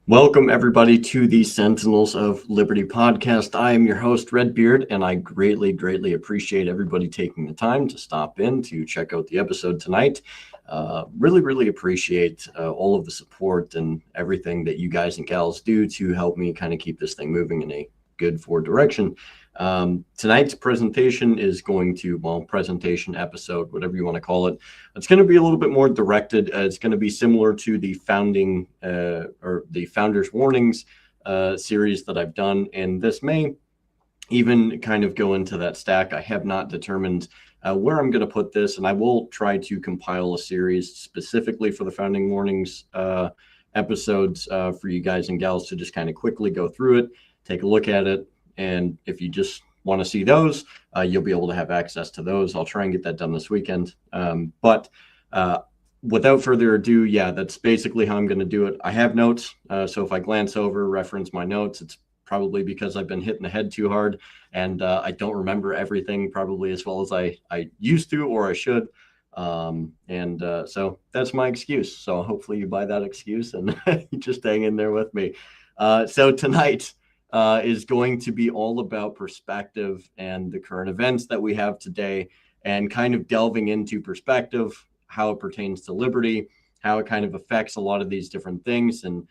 Welcome, everybody, to the Sentinels of Liberty podcast. I am your host, Redbeard, and I greatly, greatly appreciate everybody taking the time to stop in to check out the episode tonight. Really appreciate all of the support and everything that you guys and gals do to help me kind of keep this thing moving in a good forward direction. Tonight's presentation is going to, presentation episode, whatever you want to call it. It's going to be a little bit more directed. It's going to be similar to the founding or the Founders Warnings series that I've done. And this may even kind of go into that stack. I have not determined where I'm going to put this, and I will try to compile a series specifically for the Founding Warnings episodes for you guys and gals to just kind of quickly go through it, take a look at it. And if you just want to see those, you'll be able to have access to those. I'll try and get that done this weekend. But without further ado, yeah, that's basically how I'm going to do it. I have notes. So if I glance over, reference my notes, it's probably because I've been hitting the head too hard and I don't remember everything probably as well as I used to or I should. So that's my excuse. So hopefully you buy that excuse and you just hang in there with me. So tonight, is going to be all about perspective and the current events that we have today and kind of delving into perspective, how it pertains to liberty, how it kind of affects a lot of these different things and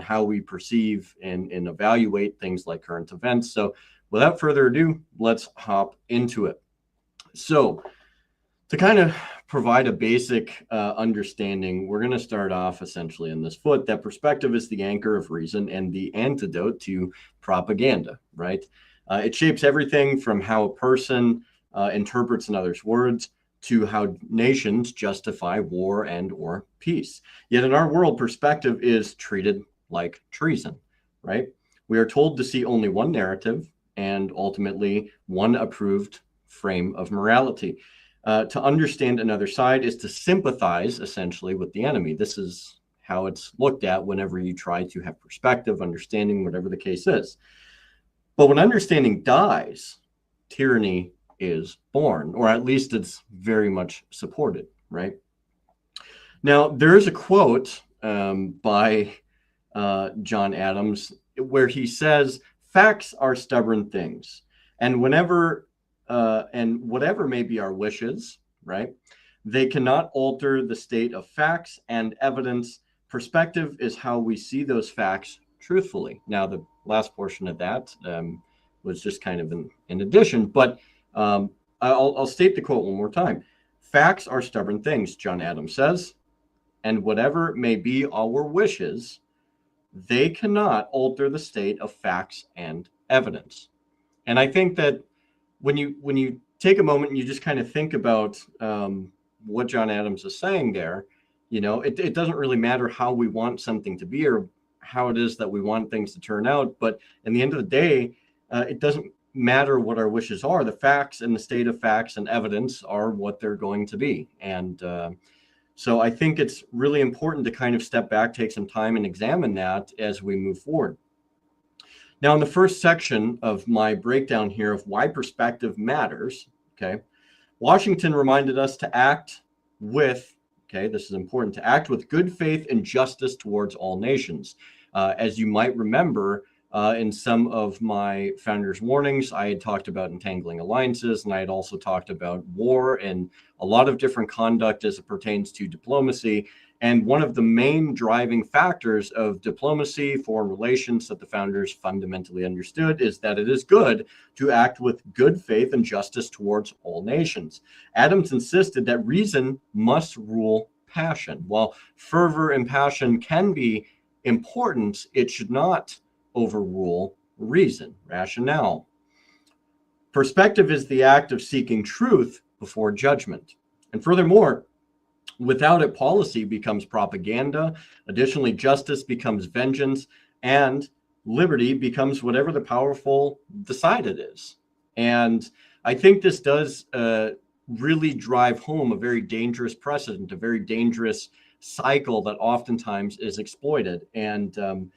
how we perceive and evaluate things like current events. So without further ado, let's hop into it. So to kind of provide a basic understanding, we're going to start off essentially in this foot that perspective is the anchor of reason and the antidote to propaganda, right? It shapes everything from how a person interprets another's words to how nations justify war and or peace. Yet in our world, perspective is treated like treason, right? We are told to see only one narrative and ultimately one approved frame of morality. To understand another side is to sympathize essentially with the enemy. This is how it's looked at whenever you try to have perspective, understanding, whatever the case is. But when understanding dies, tyranny is born, or at least it's very much supported, right? Now, there is a quote by John Adams where he says, "Facts are stubborn things, and whatever may be our wishes, right? They cannot alter the state of facts and evidence. Perspective is how we see those facts truthfully." Now, the last portion of that was just kind of in addition, but I'll state the quote one more time. "Facts are stubborn things," John Adams says, "and whatever may be our wishes, they cannot alter the state of facts and evidence." And I think that when you take a moment and you just kind of think about what John Adams is saying there, you know, it doesn't really matter how we want something to be or how it is that we want things to turn out. But in the end of the day, it doesn't matter what our wishes are. The facts and the state of facts and evidence are what they're going to be. And so I think it's really important to kind of step back, take some time and examine that as we move forward. Now, in the first section of my breakdown here of why perspective matters, okay, Washington reminded us to act with, okay, this is important, to act with good faith and justice towards all nations. As you might remember, in some of my Founders Warnings, I had talked about entangling alliances, and I had also talked about war and a lot of different conduct as it pertains to diplomacy. And one of the main driving factors of diplomacy, foreign relations that the founders fundamentally understood is that it is good to act with good faith and justice towards all nations. Adams insisted that reason must rule passion. While fervor and passion can be important, it should not overrule reason, rationale. Perspective is the act of seeking truth before judgment. And furthermore, without it, policy becomes propaganda. Additionally, justice becomes vengeance, and liberty becomes whatever the powerful decide it is. And I think this does really drive home a very dangerous precedent, a very dangerous cycle that oftentimes is exploited. And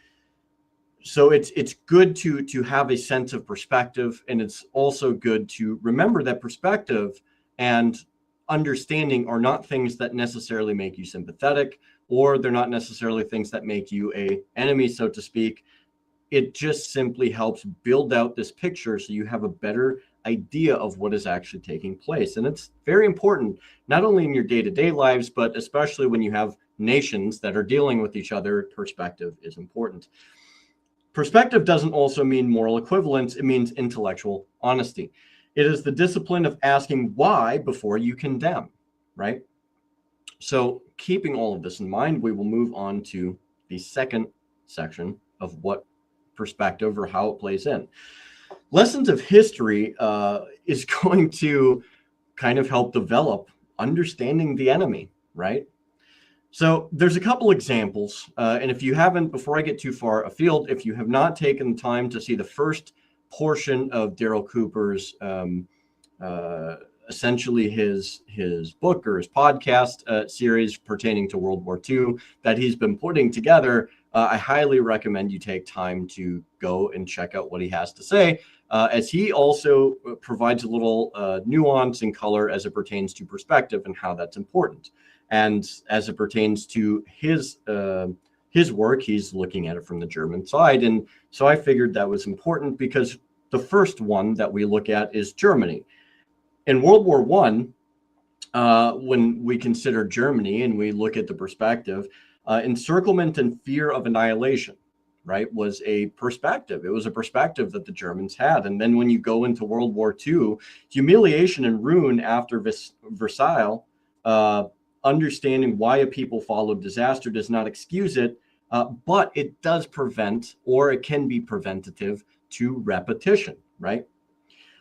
so it's good to have a sense of perspective, and it's also good to remember that perspective and understanding are not things that necessarily make you sympathetic or they're not necessarily things that make you a enemy, so to speak. It just simply helps build out this picture so you have a better idea of what is actually taking place. And it's very important, not only in your day-to-day lives, but especially when you have nations that are dealing with each other. Perspective is important. Perspective doesn't also mean moral equivalence. It means intellectual honesty. It is the discipline of asking why before you condemn, right? So keeping all of this in mind, we will move on to the second section of what perspective or how it plays in. Lessons of history is going to kind of help develop understanding the enemy, right? So there's a couple examples, and if you haven't, before I get too far afield, if you have not taken the time to see the first portion of Daryl Cooper's essentially his book or his podcast series pertaining to World War II that he's been putting together, I highly recommend you take time to go and check out what he has to say, as he also provides a little nuance and color as it pertains to perspective and how that's important. And as it pertains to his work, he's looking at it from the German side. And so I figured that was important because the first one that we look at is Germany. In World War I, when we consider Germany and we look at the perspective, encirclement and fear of annihilation, right, was a perspective. It was a perspective that the Germans had. And then when you go into World War II, humiliation and ruin after Versailles, understanding why a people followed disaster does not excuse it, but it does prevent, or it can be preventative to repetition, right?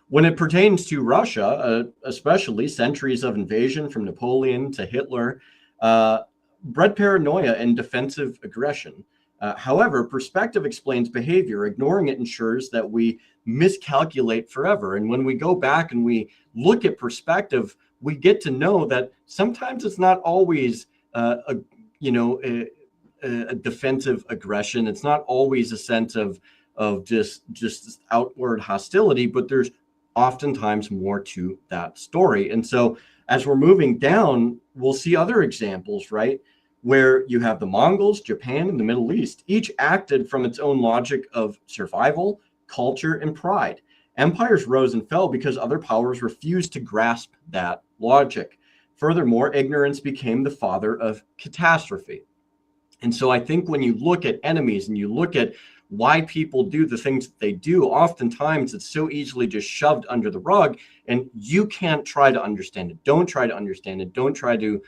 When it pertains to Russia, especially centuries of invasion from Napoleon to Hitler, bred paranoia and defensive aggression. However, perspective explains behavior. Ignoring it ensures that we miscalculate forever. And when we go back and we look at perspective, we get to know that sometimes it's not always a defensive aggression. It's not always a sense of just outward hostility, but there's oftentimes more to that story. And so as we're moving down, we'll see other examples, right? Where you have the Mongols, Japan, and the Middle East, each acted from its own logic of survival, culture, and pride. Empires rose and fell because other powers refused to grasp that logic. Furthermore, ignorance became the father of catastrophe. And so I think when you look at enemies and you look at why people do the things that they do, oftentimes it's so easily just shoved under the rug and you can't try to understand it. Don't try to understand it. Don't try to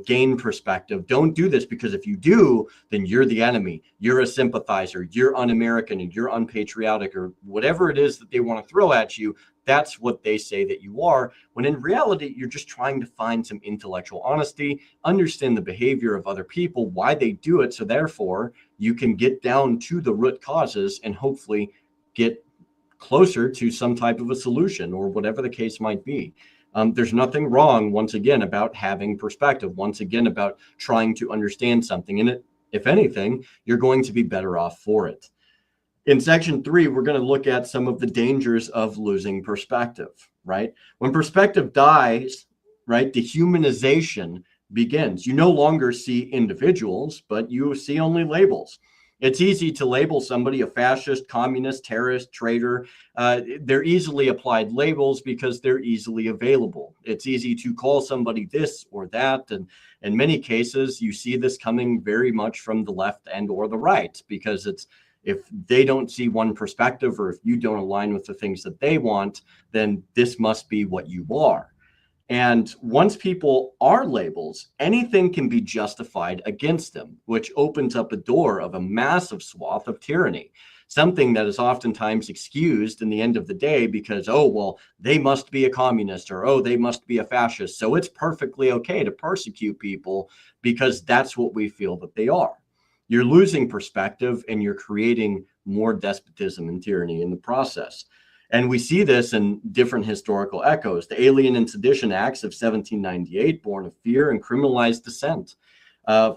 gain perspective. Don't do this, because if you do, then you're the enemy. You're a sympathizer. You're un-American and you're unpatriotic, or whatever it is that they want to throw at you. That's what they say that you are, when in reality, you're just trying to find some intellectual honesty, understand the behavior of other people, why they do it. So therefore, you can get down to the root causes and hopefully get closer to some type of a solution or whatever the case might be. There's nothing wrong, once again, about having perspective, once again, about trying to understand something. And if anything, you're going to be better off for it. In section 3, we're going to look at some of the dangers of losing perspective, right? When perspective dies, right, dehumanization begins. You no longer see individuals, but you see only labels. It's easy to label somebody a fascist, communist, terrorist, traitor. They're easily applied labels because they're easily available. It's easy to call somebody this or that. And in many cases, you see this coming very much from the left and or the right, because it's, if they don't see one perspective, or if you don't align with the things that they want, then this must be what you are. And once people are labels, anything can be justified against them, which opens up a door of a massive swath of tyranny, something that is oftentimes excused in the end of the day because, oh, well, they must be a communist, or, oh, they must be a fascist. So it's perfectly okay to persecute people because that's what we feel that they are. You're losing perspective and you're creating more despotism and tyranny in the process. And we see this in different historical echoes. The Alien and Sedition Acts of 1798, born of fear, and criminalized dissent.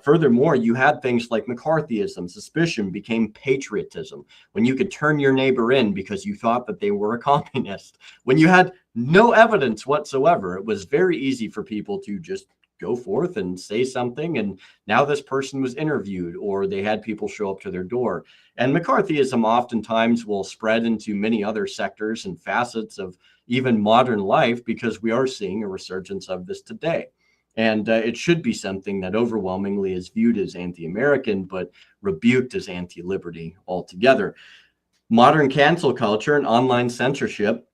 Furthermore, you had things like McCarthyism. Suspicion became patriotism, when you could turn your neighbor in because you thought that they were a communist. When you had no evidence whatsoever, it was very easy for people to just go forth and say something. And now this person was interviewed, or they had people show up to their door. And McCarthyism oftentimes will spread into many other sectors and facets of even modern life, because we are seeing a resurgence of this today. And it should be something that overwhelmingly is viewed as anti-American, but rebuked as anti-liberty altogether. Modern cancel culture and online censorship,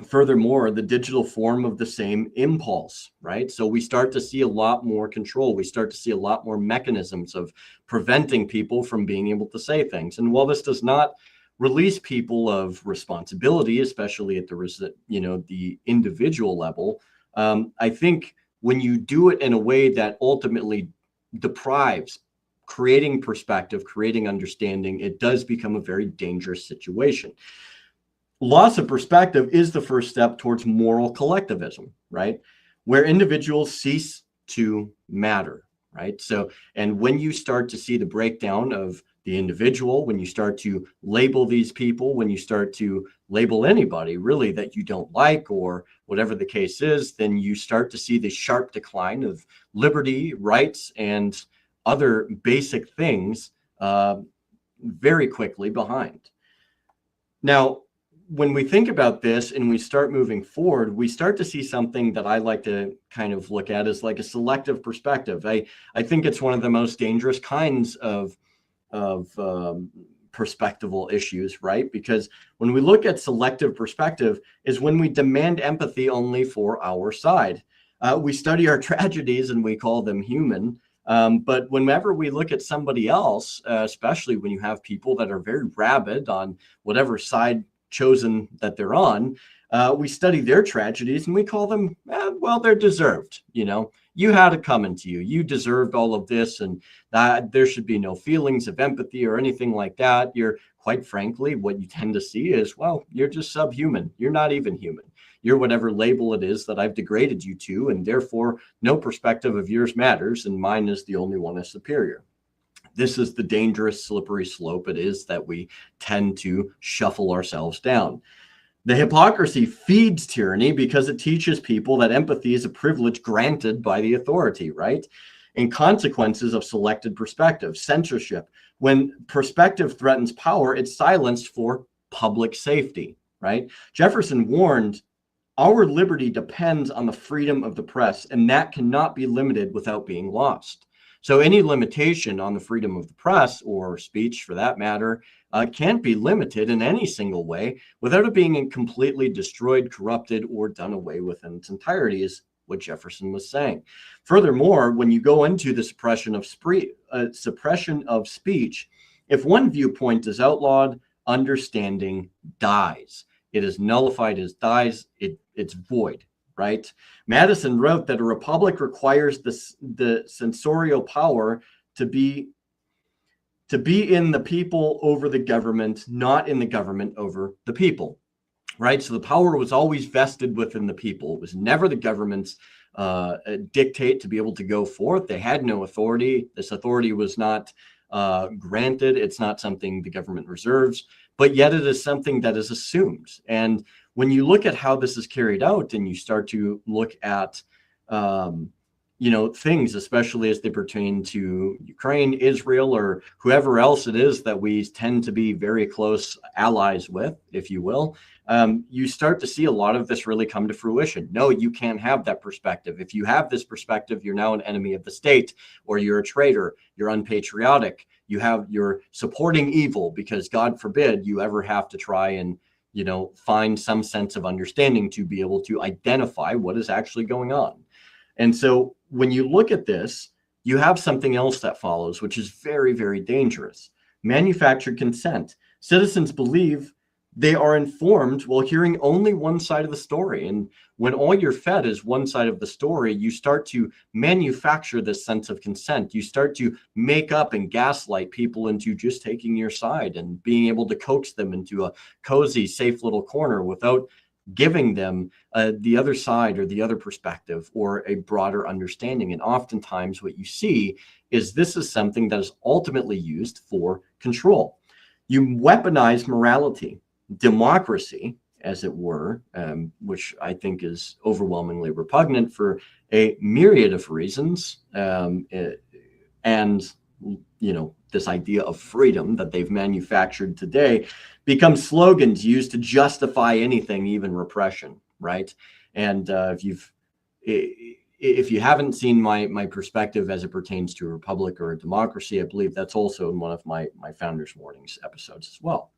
furthermore, the digital form of the same impulse, right? So we start to see a lot more control. We start to see a lot more mechanisms of preventing people from being able to say things. And while this does not release people of responsibility, especially at the individual level, I think when you do it in a way that ultimately deprives creating perspective, creating understanding, it does become a very dangerous situation. Loss of perspective is the first step towards moral collectivism, right? Where individuals cease to matter, right? So, and when you start to see the breakdown of the individual, when you start to label these people, when you start to label anybody really that you don't like, or whatever the case is, then you start to see the sharp decline of liberty, rights, and other basic things very quickly behind. Now, when we think about this and we start moving forward, we start to see something that I like to kind of look at as like a selective perspective. I think it's one of the most dangerous kinds of perspectival issues, right? Because when we look at selective perspective is when we demand empathy only for our side. We study our tragedies and we call them human. But whenever we look at somebody else, especially when you have people that are very rabid on whatever side chosen that they're on, we study their tragedies and we call them, well, they're deserved. You had it coming to you. You deserved all of this, and that there should be no feelings of empathy or anything like that. You're, quite frankly, what you tend to see is, well, you're just subhuman. You're not even human. You're whatever label it is that I've degraded you to, and therefore no perspective of yours matters, and mine is the only one that's superior. This is the dangerous, slippery slope it is that we tend to shuffle ourselves down. The hypocrisy feeds tyranny because it teaches people that empathy is a privilege granted by the authority, right? And consequences of selected perspective, censorship. When perspective threatens power, it's silenced for public safety, right? Jefferson warned, our liberty depends on the freedom of the press, and that cannot be limited without being lost. So any limitation on the freedom of the press, or speech for that matter, can't be limited in any single way without it being completely destroyed, corrupted, or done away with in its entirety, is what Jefferson was saying. Furthermore, when you go into the suppression of speech, if one viewpoint is outlawed, understanding dies. It is nullified, it dies, it's void. Right? Madison wrote that a republic requires the censorial power to be in the people over the government, not in the government over the people. Right? So the power was always vested within the people. It was never the government's dictate to be able to go forth. They had no authority. This authority was not granted. It's not something the government reserves, but yet it is something that is assumed. And when you look at how this is carried out and you start to look at, things, especially as they pertain to Ukraine, Israel, or whoever else it is that we tend to be very close allies with, if you will, you start to see a lot of this really come to fruition. No, you can't have that perspective. If you have this perspective, you're now an enemy of the state, or you're a traitor, you're unpatriotic, you're supporting evil, because God forbid you ever have to try and find some sense of understanding to be able to identify what is actually going on. And so when you look at this, you have something else that follows, which is very, very dangerous. Manufactured consent. Citizens believe they are informed while hearing only one side of the story. And when all you're fed is one side of the story, you start to manufacture this sense of consent. You start to make up and gaslight people into just taking your side and being able to coax them into a cozy, safe little corner without giving them the other side or the other perspective or a broader understanding. And oftentimes what you see is this is something that is ultimately used for control. You weaponize morality, democracy, as it were, which I think is overwhelmingly repugnant for a myriad of reasons. And, this idea of freedom that they've manufactured today becomes slogans used to justify anything, even repression, right? And if you haven't seen my perspective as it pertains to a republic or a democracy, I believe that's also in one of my Founders Warnings episodes as well.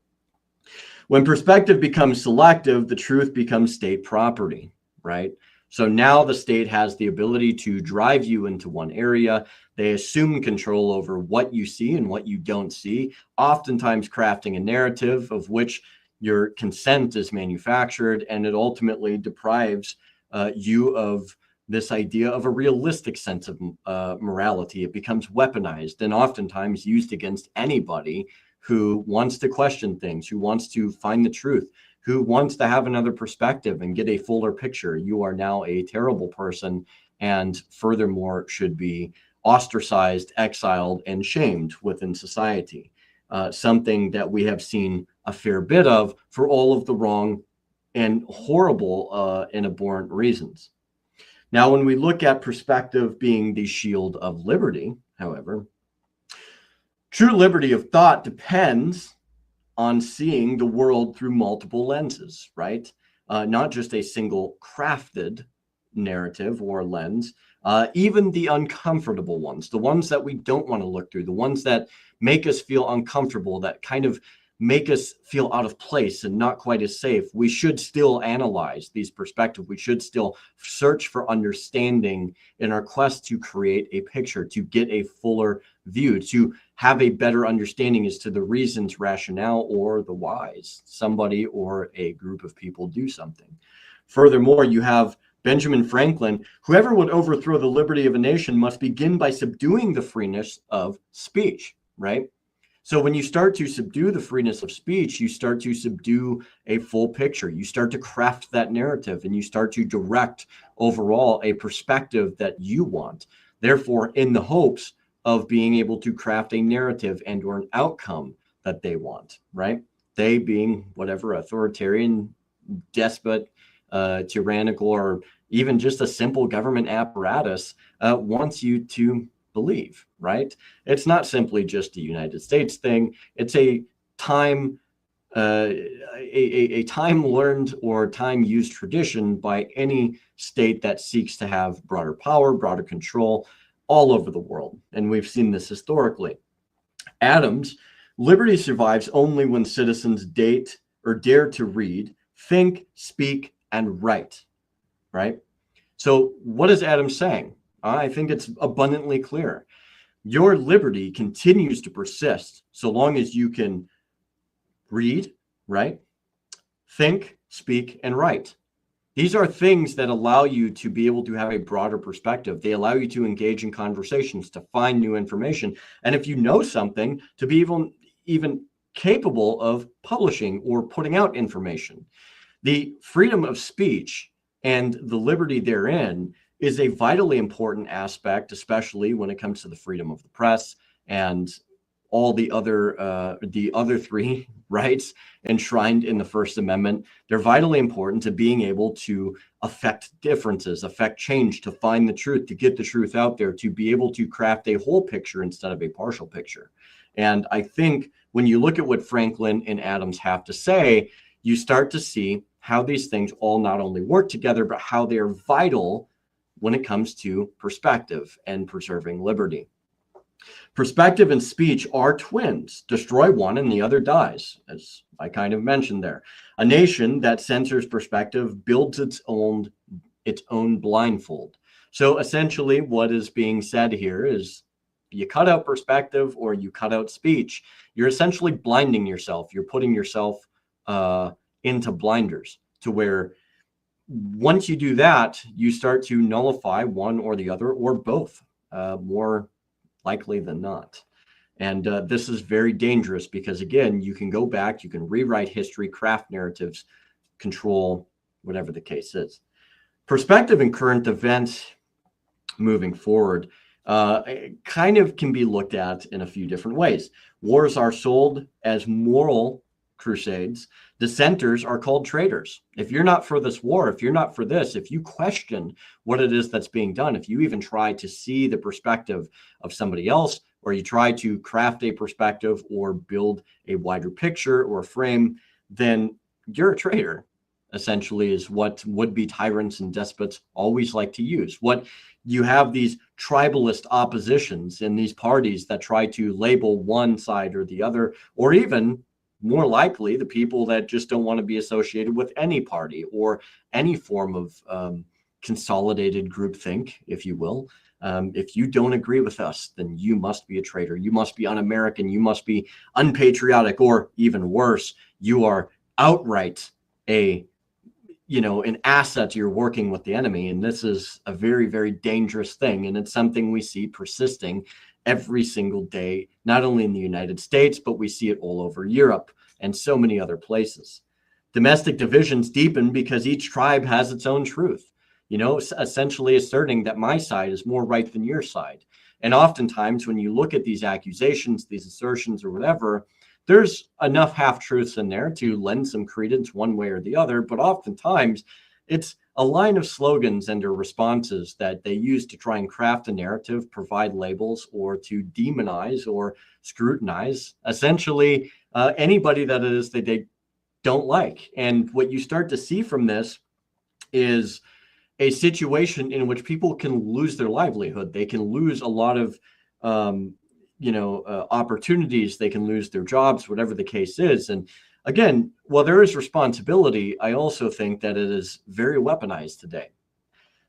When perspective becomes selective, the truth becomes state property, right? So now the state has the ability to drive you into one area. They assume control over what you see and what you don't see, oftentimes crafting a narrative of which your consent is manufactured, and it ultimately deprives you of this idea of a realistic sense of morality. It becomes weaponized and oftentimes used against anybody who wants to question things, who wants to find the truth, who wants to have another perspective and get a fuller picture. You are now a terrible person, and furthermore should be ostracized, exiled, and shamed within society. Something that we have seen a fair bit of for all of the wrong and horrible and abhorrent reasons. Now, when we look at perspective being the shield of liberty, however, true liberty of thought depends on seeing the world through multiple lenses, right? Not just a single crafted narrative or lens, even the uncomfortable ones, the ones that we don't want to look through, the ones that make us feel uncomfortable, that kind of make us feel out of place and not quite as safe. We should still analyze these perspectives. We should still search for understanding in our quest to create a picture, to get a fuller view, to have a better understanding as to the reasons, rationale, or the whys somebody or a group of people do something. Furthermore, you have Benjamin Franklin: whoever would overthrow the liberty of a nation must begin by subduing the freeness of speech, right? So when you start to subdue the freeness of speech, you start to subdue a full picture. You start to craft that narrative, and you start to direct overall a perspective that you want. Therefore, in the hopes of being able to craft a narrative and or an outcome that they want, right? They being whatever authoritarian, despot, tyrannical, or even just a simple government apparatus wants you to believe, right? It's not simply just a United States thing. It's a time learned or time used tradition by any state that seeks to have broader power, broader control all over the world. And we've seen this historically. Adams: liberty survives only when citizens dare to read, think, speak, and write, right? So what is Adams saying? I think it's abundantly clear. Your liberty continues to persist so long as you can read, right? Think, speak, and write. These are things that allow you to be able to have a broader perspective. They allow you to engage in conversations, to find new information. And if you know something, to be even capable of publishing or putting out information. The freedom of speech and the liberty therein is a vitally important aspect, especially when it comes to the freedom of the press and all the other three rights enshrined in the First Amendment. They're vitally important to being able to affect differences, affect change, to find the truth, to get the truth out there, to be able to craft a whole picture instead of a partial picture. And I think when you look at what Franklin and Adams have to say, you start to see how these things all not only work together, but how they are vital when it comes to perspective and preserving liberty. Perspective and speech are twins. Destroy one and the other dies, as I kind of mentioned there. A nation that censors perspective builds its own blindfold. So essentially what is being said here is you cut out perspective or you cut out speech, you're essentially blinding yourself. You're putting yourself into blinders, to where once you do that, you start to nullify one or the other or both, more likely than not. And this is very dangerous because, again, you can go back, you can rewrite history, craft narratives, control whatever the case is. Perspective in current events moving forward kind of can be looked at in a few different ways. Wars are sold as moral crusades, dissenters are called traitors. If you're not for this war, if you're not for this, if you question what it is that's being done, if you even try to see the perspective of somebody else, or you try to craft a perspective or build a wider picture or frame, then you're a traitor, essentially, is what would-be tyrants and despots always like to use. What you have these tribalist oppositions in these parties that try to label one side or the other, or even more likely the people that just don't want to be associated with any party or any form of consolidated groupthink, if you will. If you don't agree with us, then you must be a traitor. You must be un-American. You must be unpatriotic, or even worse, you are outright an asset. You're working with the enemy. And this is a very, very dangerous thing. And it's something we see persisting every single day, not only in the United States, but we see it all over Europe and so many other places. Domestic divisions deepen because each tribe has its own truth, essentially asserting that my side is more right than your side. And oftentimes when you look at these accusations, these assertions or whatever, there's enough half-truths in there to lend some credence one way or the other, but oftentimes it's a line of slogans and or responses that they use to try and craft a narrative, provide labels, or to demonize or scrutinize, essentially, anybody that it is that they don't like. And what you start to see from this is a situation in which people can lose their livelihood. They can lose a lot of opportunities. They can lose their jobs, whatever the case is. And again, while there is responsibility, I also think that it is very weaponized today.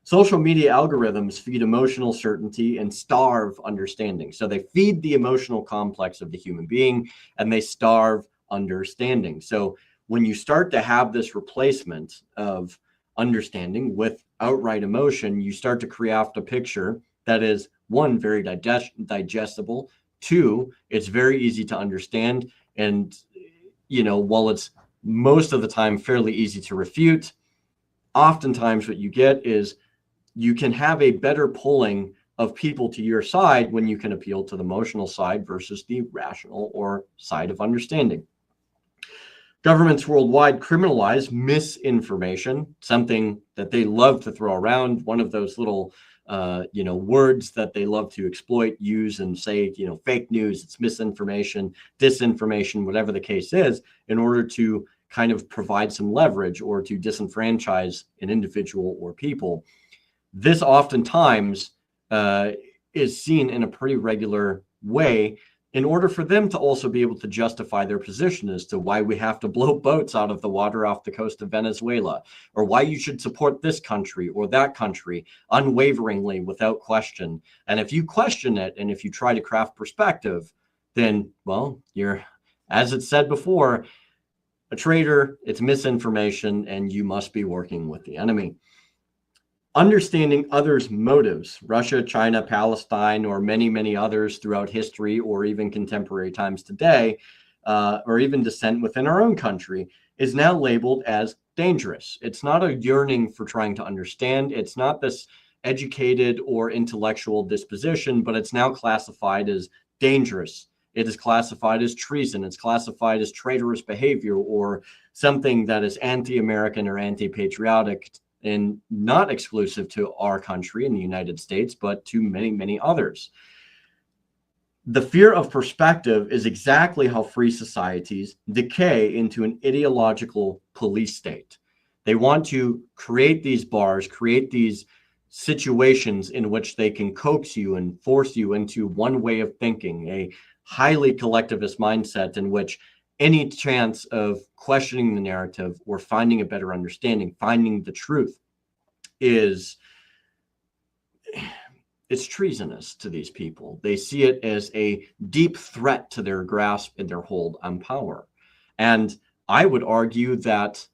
Social media algorithms feed emotional certainty and starve understanding. So they feed the emotional complex of the human being and they starve understanding. So when you start to have this replacement of understanding with outright emotion, you start to craft a picture that is, one, very digestible. Two, it's very easy to understand. And, while it's most of the time fairly easy to refute, oftentimes what you get is you can have a better pulling of people to your side when you can appeal to the emotional side versus the rational or side of understanding. Governments worldwide criminalize misinformation, something that they love to throw around. One of those little words that they love to exploit, use, and say, fake news, it's misinformation, disinformation, whatever the case is, in order to kind of provide some leverage or to disenfranchise an individual or people. This oftentimes is seen in a pretty regular way in order for them to also be able to justify their position as to why we have to blow boats out of the water off the coast of Venezuela, or why you should support this country or that country unwaveringly without question. And if you question it, and if you try to craft perspective, then, well, you're, as it's said before, a traitor, it's misinformation, and you must be working with the enemy. Understanding others' motives, Russia, China, Palestine, or many, many others throughout history, or even contemporary times today, or even dissent within our own country, is now labeled as dangerous. It's not a yearning for trying to understand. It's not this educated or intellectual disposition, but it's now classified as dangerous. It is classified as treason. It's classified as traitorous behavior, or something that is anti-American or anti-patriotic, and not exclusive to our country in the United States, but to many, many others. The fear of perspective is exactly how free societies decay into an ideological police state. They want to create these bars, create these situations in which they can coax you and force you into one way of thinking, a highly collectivist mindset in which any chance of questioning the narrative or finding a better understanding, finding the truth, it's treasonous to these people. They see it as a deep threat to their grasp and their hold on power. And I would argue that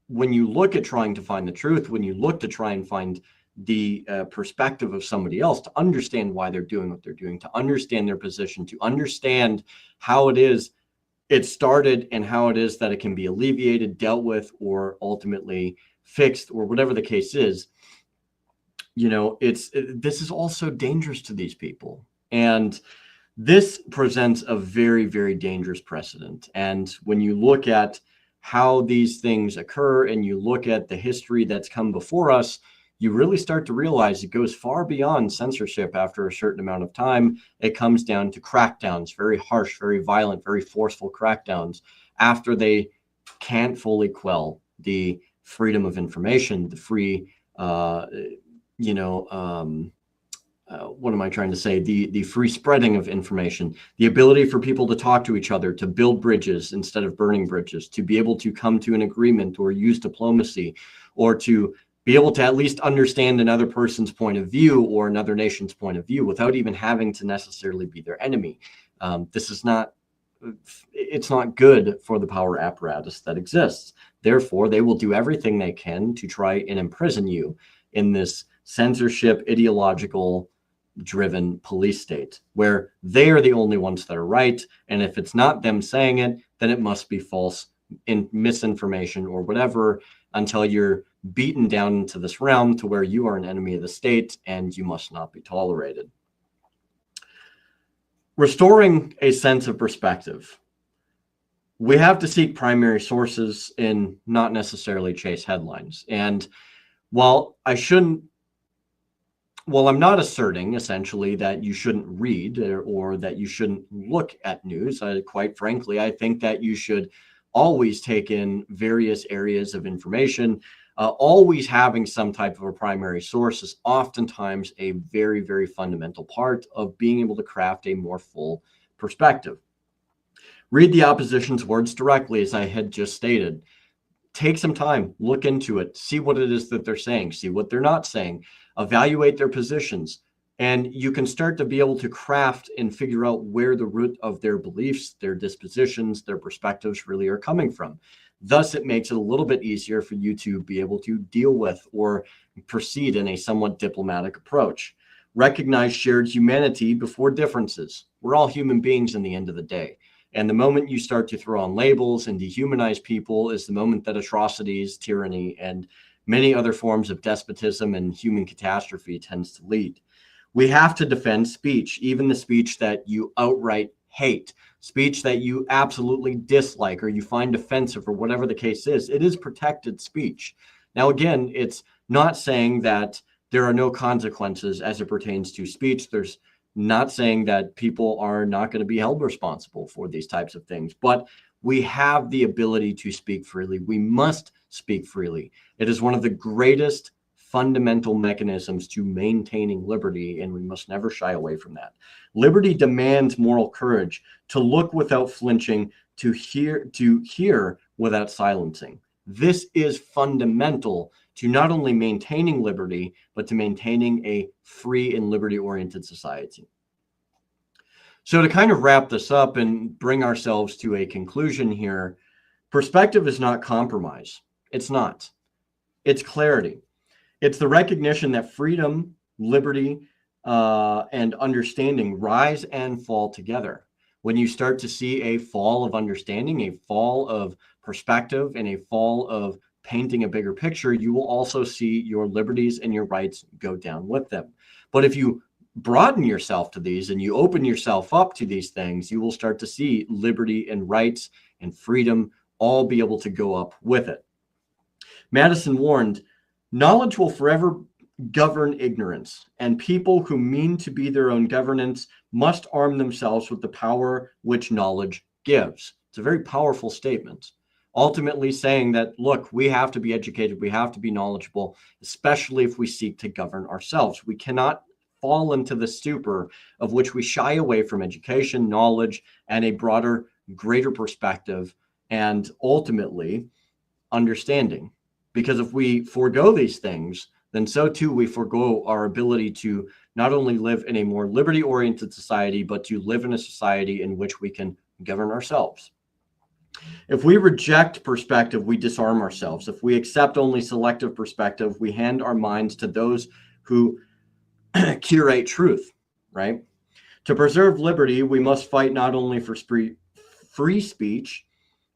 when you look at trying to find the truth, when you look to try and find the perspective of somebody else, to understand why they're doing what they're doing, to understand their position, to understand how it is it started and how it is that it can be alleviated, dealt with, or ultimately fixed, or whatever the case is, this is also dangerous to these people. And This presents a very, very dangerous precedent. And when you look at how these things occur and you look at the history that's come before us, you really start to realize it goes far beyond censorship after a certain amount of time. It comes down to crackdowns, very harsh, very violent, very forceful crackdowns after they can't fully quell the freedom of information, the free, what am I trying to say? The free spreading of information, the ability for people to talk to each other, to build bridges instead of burning bridges, to be able to come to an agreement or use diplomacy, or to be able to at least understand another person's point of view or another nation's point of view without even having to necessarily be their enemy. It's not good for the power apparatus that exists. Therefore, they will do everything they can to try and imprison you in this censorship, ideological driven police state where they are the only ones that are right. And if it's not them saying it, then it must be false misinformation or whatever, until you're beaten down into this realm to where you are an enemy of the state and you must not be tolerated. Restoring a sense of perspective. We have to seek primary sources and not necessarily chase headlines. And while I'm not asserting essentially that you shouldn't read or that you shouldn't look at news, quite frankly, I think that you should always take in various areas of information. Always having some type of a primary source is oftentimes a very, very fundamental part of being able to craft a more full perspective. Read the opposition's words directly, as I had just stated. Take some time, look into it, see what it is that they're saying, see what they're not saying, evaluate their positions, and you can start to be able to craft and figure out where the root of their beliefs, their dispositions, their perspectives really are coming from. Thus, it makes it a little bit easier for you to be able to deal with or proceed in a somewhat diplomatic approach. Recognize shared humanity before differences. We're all human beings in the end of the day. And the moment you start to throw on labels and dehumanize people is the moment that atrocities, tyranny, and many other forms of despotism and human catastrophe tends to lead. We have to defend speech, even the speech that you outright hate, speech that you absolutely dislike or you find offensive or whatever the case is. It is protected speech. Now, again, it's not saying that there are no consequences as it pertains to speech. There's not saying that people are not going to be held responsible for these types of things, but we have the ability to speak freely. We must speak freely. It is one of the greatest fundamental mechanisms to maintaining liberty, and we must never shy away from that. Liberty demands moral courage, to look without flinching, to hear without silencing. This is fundamental to not only maintaining liberty, but to maintaining a free and liberty-oriented society. So to kind of wrap this up and bring ourselves to a conclusion here, perspective is not compromise. It's not. It's clarity. It's the recognition that freedom, liberty, and understanding rise and fall together. When you start to see a fall of understanding, a fall of perspective, and a fall of painting a bigger picture, you will also see your liberties and your rights go down with them. But if you broaden yourself to these and you open yourself up to these things, you will start to see liberty and rights and freedom all be able to go up with it. Madison warned, knowledge will forever govern ignorance, and people who mean to be their own governance must arm themselves with the power which knowledge gives. It's a very powerful statement. Ultimately saying that, look, we have to be educated, we have to be knowledgeable, especially if we seek to govern ourselves. We cannot fall into the stupor of which we shy away from education, knowledge, and a broader, greater perspective, and ultimately understanding. Because if we forego these things, then so too we forego our ability to not only live in a more liberty-oriented society, but to live in a society in which we can govern ourselves. If we reject perspective, we disarm ourselves. If we accept only selective perspective, we hand our minds to those who curate truth, right? To preserve liberty, we must fight not only for free speech,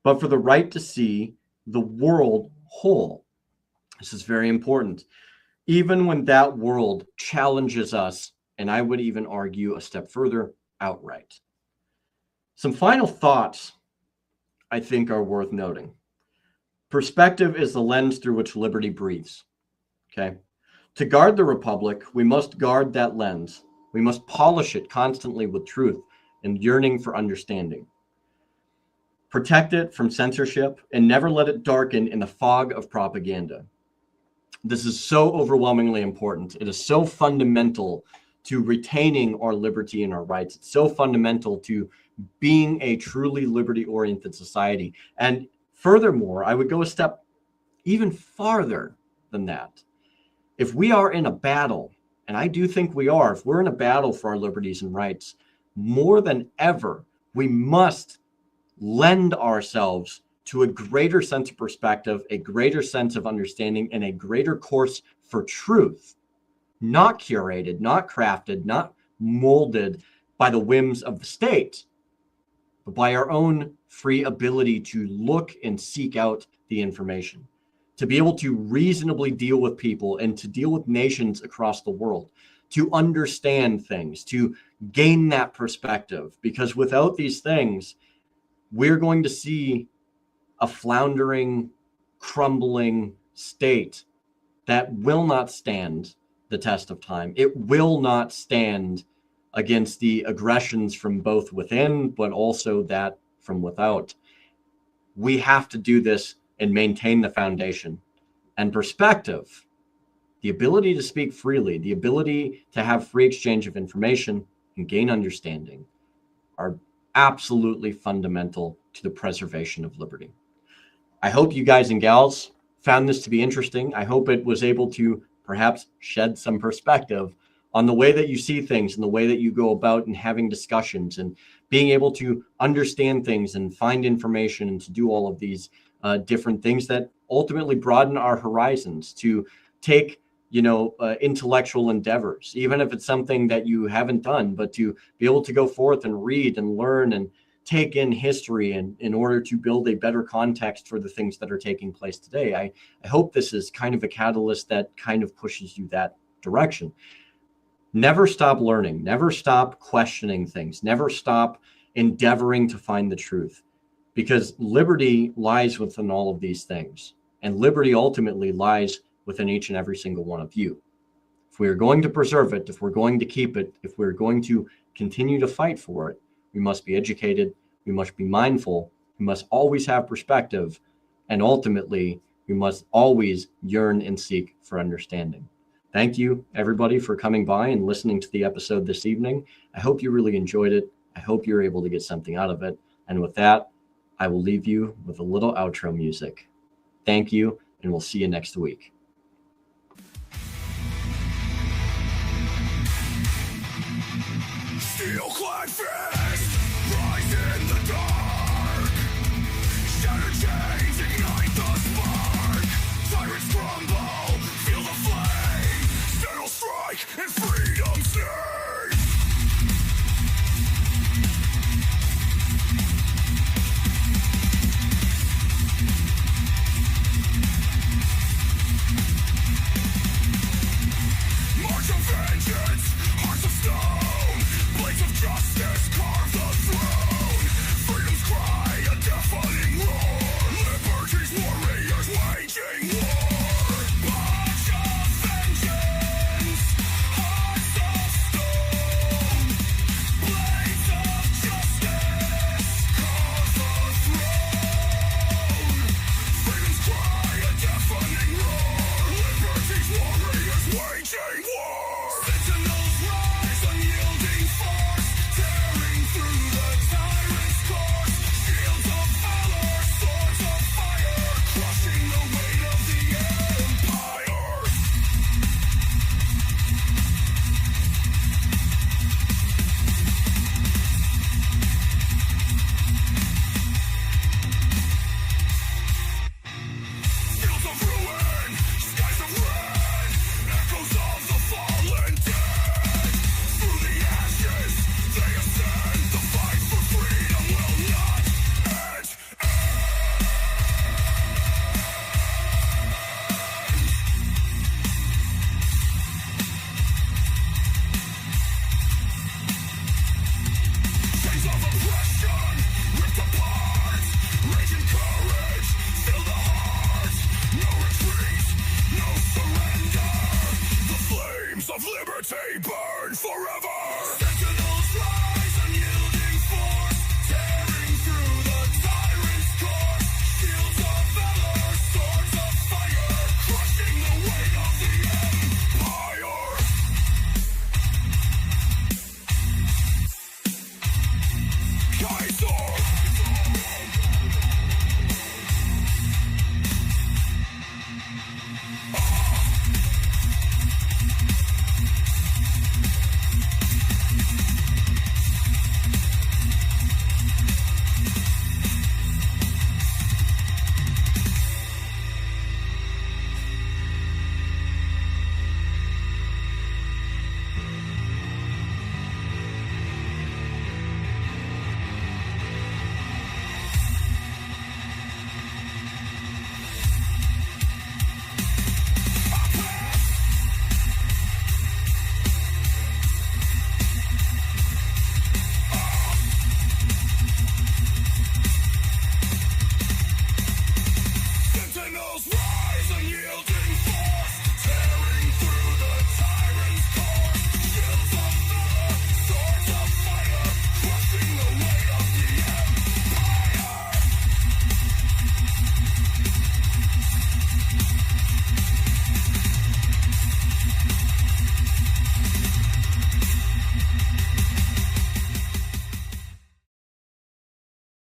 but for the right to see the world whole. This is very important. Even when that world challenges us, and I would even argue a step further, outright. Some final thoughts I think are worth noting. Perspective is the lens through which liberty breathes. Okay. To guard the republic, we must guard that lens. We must polish it constantly with truth and yearning for understanding. Protect it from censorship and never let it darken in the fog of propaganda. This is so overwhelmingly important. It is so fundamental to retaining our liberty and our rights. It's so fundamental to being a truly liberty-oriented society. And furthermore, I would go a step even farther than that. If we are in a battle, and I do think we are, if we're in a battle for our liberties and rights, more than ever, we must lend ourselves to a greater sense of perspective, a greater sense of understanding, and a greater course for truth, not curated, not crafted, not molded by the whims of the state, but by our own free ability to look and seek out the information, to be able to reasonably deal with people and to deal with nations across the world, to understand things, to gain that perspective. Because without these things, we're going to see a floundering, crumbling state that will not stand the test of time. It will not stand against the aggressions from both within, but also that from without. We have to do this and maintain the foundation. And perspective, the ability to speak freely, the ability to have free exchange of information and gain understanding are absolutely fundamental to the preservation of liberty. I hope you guys and gals found this to be interesting. I hope it was able to perhaps shed some perspective on the way that you see things and the way that you go about and having discussions and being able to understand things and find information and to do all of these different things that ultimately broaden our horizons, to take intellectual endeavors, even if it's something that you haven't done, but to be able to go forth and read and learn and take in history and in order to build a better context for the things that are taking place today. I hope this is kind of a catalyst that kind of pushes you that direction. Never stop learning, never stop questioning things, never stop endeavoring to find the truth, because liberty lies within all of these things. And liberty ultimately lies within each and every single one of you. If we are going to preserve it, if we're going to keep it, if we're going to continue to fight for it, we must be educated, we must be mindful, we must always have perspective, and ultimately, we must always yearn and seek for understanding. Thank you, everybody, for coming by and listening to the episode this evening. I hope you really enjoyed it. I hope you're able to get something out of it. And with that, I will leave you with a little outro music. Thank you, and we'll see you next week. Steel clad